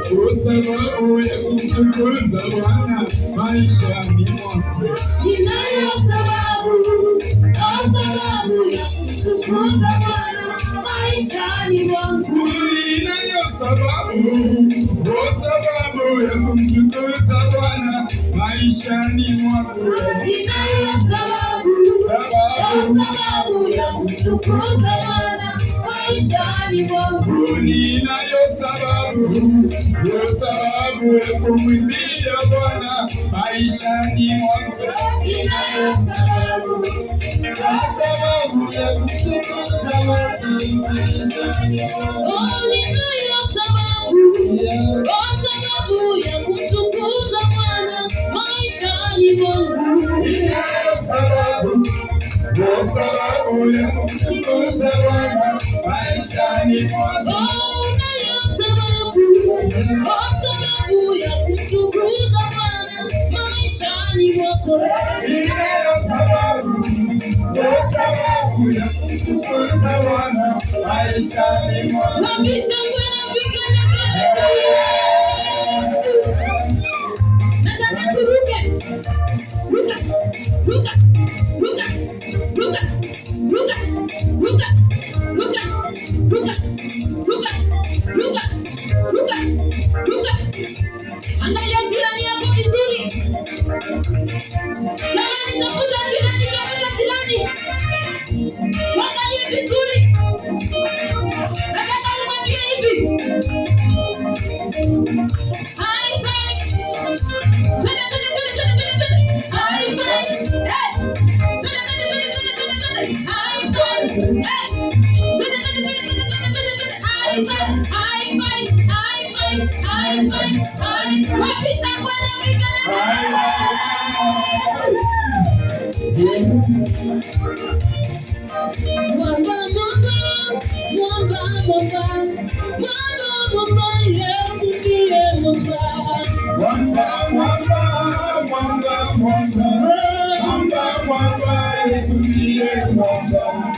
Ninayo sababu ya kumtukuza Bwana maishani mwangu. Ninayo sababu ya kumtukuza Bwana maishani mwangu. Ninayo sababu ya kumtukuza Bwana maishani mwangu. Ninayo sababu ya kumtukuza Bwana maishani mwangu. Ninayo sababu ya kumwimbia Bwana maishani mwangu. Ninayo sababu ya kumtukuza Bwana maishani mwangu. Ninayo sababu ya kumtukuza Bwana maishani mwangu. Ninayo sababu ya kumtukuza Bwana maishani mwangu. Ninayo sababu ya kumtukuza Bwana maishani mwangu. Ninayo sababu ya kumtukuza Bwana maishani mwangu. Nataka turuke. Ruka. Angalia jirani yako vizuri. Jamani, tafuta jirani. Angalia vizuri. Nataka umwambie hivi. High five. Twende. High five. High five. Wapisha Bwana mikono. Mwamba, Yesu ndiye mwamba. Mwamba, Yesu ndiye mwamba.